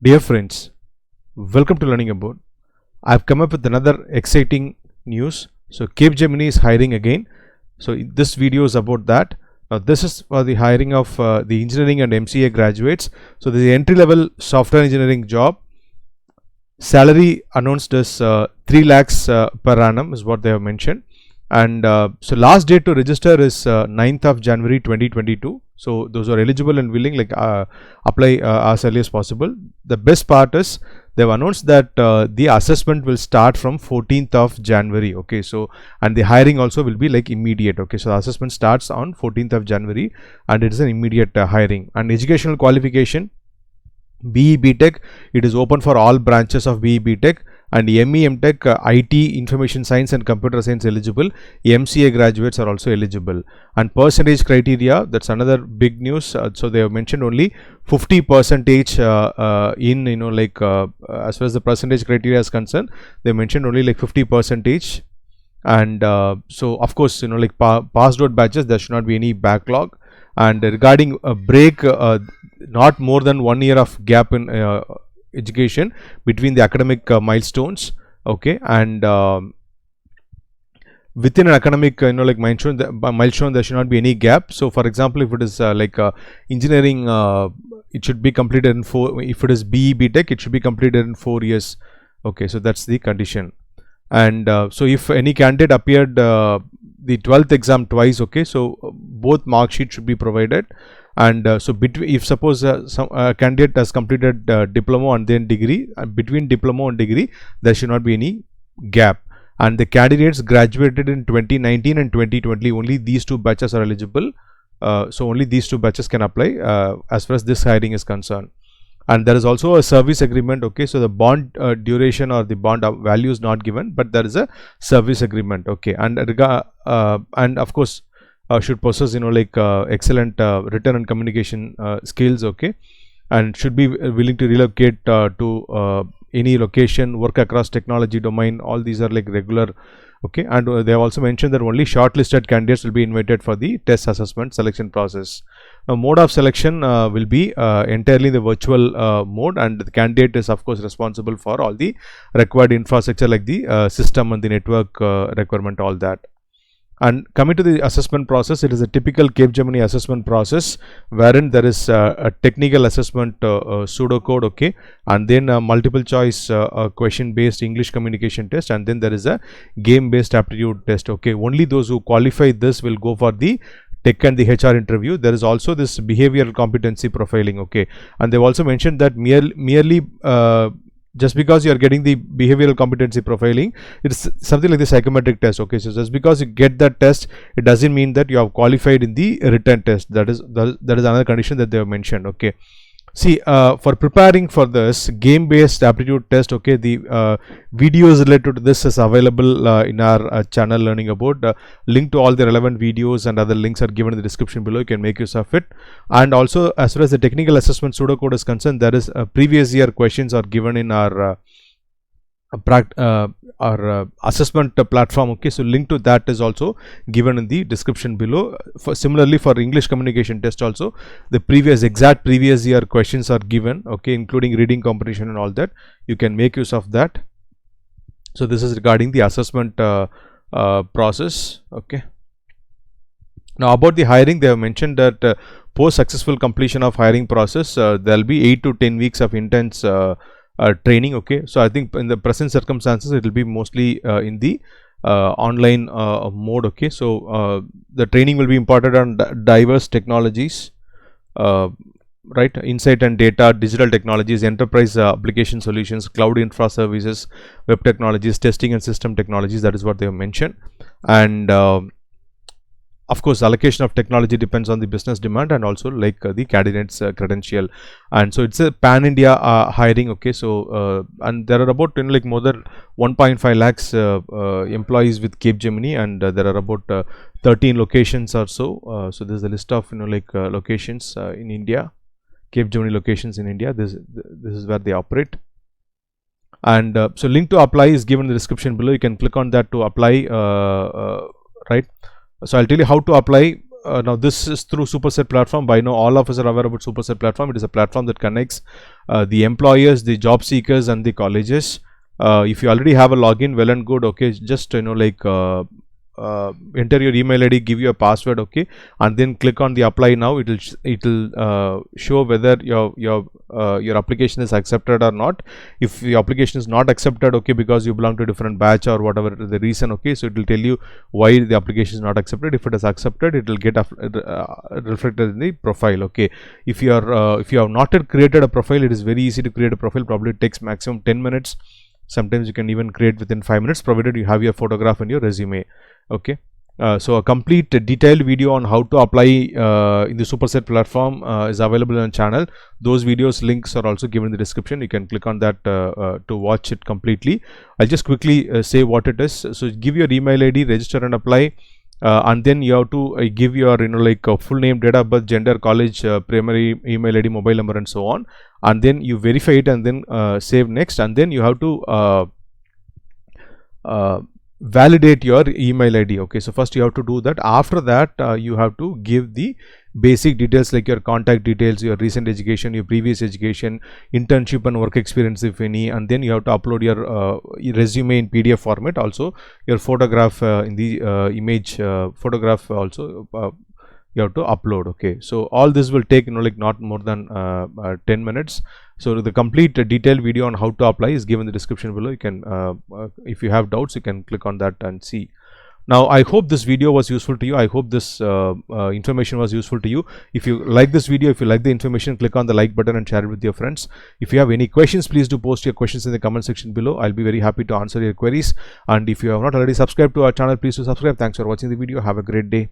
Dear friends, welcome to Learning About. I've come up with another exciting news. So Capgemini is hiring again. So this video is about that. This is for the hiring of the engineering and MCA graduates. So the entry level software engineering job. Salary announced is 3 lakhs per annum is what they have mentioned. And so last date to register is 9th of January 2022. So those are eligible and willing, like apply as early as possible. The best part is they've announced that the assessment will start from 14th of January. Okay, so and the hiring also will be like immediate. Okay, so the assessment starts on 14th of January and it is an immediate hiring. And educational qualification, BE BTech, it is open for all branches of BE BTech, and ME MTech, IT, Information Science and Computer Science eligible. MCA graduates are also eligible. And percentage criteria, that's another big news. So they have mentioned only 50% in as far as the percentage criteria is concerned, they mentioned only like 50%. And so of course, like passed out batches, there should not be any backlog. And regarding a break, not more than 1 year of gap in education between the academic milestones. Okay, and within an academic milestone there should not be any gap. So for example, if it is engineering, it should be completed in 4. If it is BE BTech, it should be completed in 4 years. Okay, so that's the condition. And so if any candidate appeared the 12th exam twice, okay, so both mark sheets should be provided. And so between, if suppose some candidate has completed diploma and then degree, between diploma and degree there should not be any gap. And the candidates graduated in 2019 and 2020, only these 2 batches are eligible. So only these 2 batches can apply as far as this hiring is concerned. And there is also a service agreement. Okay, so the bond duration or the bond value is not given, but there is a service agreement. Okay, and and of course should possess excellent written and communication skills. Okay, and should be willing to relocate to any location, work across technology domain. All these are like regular. Okay, and they have also mentioned that only shortlisted candidates will be invited for the test assessment selection process. Now, mode of selection will be entirely the virtual mode, and the candidate is of course responsible for all the required infrastructure like the system and the network requirement, all that. And coming to the assessment process, it is a typical Capgemini assessment process wherein there is a technical assessment pseudocode, okay, and then a multiple choice question based English communication test, and then there is a game based aptitude test. Okay, only those who qualify this will go for the tech and the HR interview. There is also this behavioral competency profiling. Okay, and they've also mentioned that merely just because you are getting the behavioral competency profiling, it's something like the psychometric test. Okay, so just because you get that test, it doesn't mean that you have qualified in the written test. That is another condition that they have mentioned. Okay, see, for preparing for this game based aptitude test, okay, the videos related to this is available in our channel Learning About. Link to all the relevant videos and other links are given in the description below. You can make use of it. And also, as far as the technical assessment pseudocode is concerned, there is previous year questions are given in our assessment platform. Okay, so link to that is also given in the description below. Similarly, for English communication test also, the exact previous year questions are given. Okay, including reading comprehension and all that. You can make use of that. So this is regarding the assessment process. Okay, now about the hiring, they have mentioned that post successful completion of hiring process, there will be 8 to 10 weeks of intense training. Okay, so I think in the present circumstances it will be mostly in the online mode. Okay, so the training will be imparted on diverse technologies, right, insight and data, digital technologies, enterprise application solutions, cloud infra services, web technologies, testing and system technologies. That is what they have mentioned. And of course, allocation of technology depends on the business demand and also like the candidate's credential. And so it's a pan-India hiring. Okay, so and there are about more than 1.5 lakhs employees with Capgemini, and there are about 13 locations or so. So there's a list of locations in India, Capgemini locations in India. This is where they operate. And so link to apply is given in the description below. You can click on that to apply, right. So I'll tell you how to apply. now this is through Superset platform. By now all of us are aware about Superset platform. It is a platform that connects the employers, the job seekers and the colleges. If you already have a login, well and good. Okay, just enter your email ID, give you a password, okay, and then click on the apply now. It will show whether your application is accepted or not. If the application is not accepted, okay, because you belong to a different batch or whatever the reason, okay, so it will tell you why the application is not accepted. If it is accepted, it will get reflected in the profile. Okay, if you have not yet created a profile, it is very easy to create a profile. Probably it takes maximum 10 minutes. Sometimes you can even create within 5 minutes, provided you have your photograph and your resume. Okay, so a complete detailed video on how to apply in the Superset platform is available on the channel. Those videos links are also given in the description. You can click on that to watch it completely. I'll just quickly say what it is. So give your email ID, register and apply. And then you have to give your full name, date of birth, gender, college, primary, email ID, mobile number and so on, and then you verify it and then save next, and then you have to validate your email ID. Okay, so first you have to do that. After that you have to give the basic details like your contact details, your recent education, your previous education, internship and work experience if any, and then you have to upload your resume in PDF format, also your photograph in the image photograph also you have to upload. Okay, so all this will take not more than 10 minutes. So the complete detailed video on how to apply is given in the description below. You can if you have doubts, you can click on that and see. Now I hope this video was useful to you. I hope this information was useful to you. If you like this video, if you like the information, click on the like button and share it with your friends. If you have any questions, please do post your questions in the comment section below. I'll be very happy to answer your queries. And if you have not already subscribed to our channel, please do subscribe. Thanks for watching the video. Have a great day.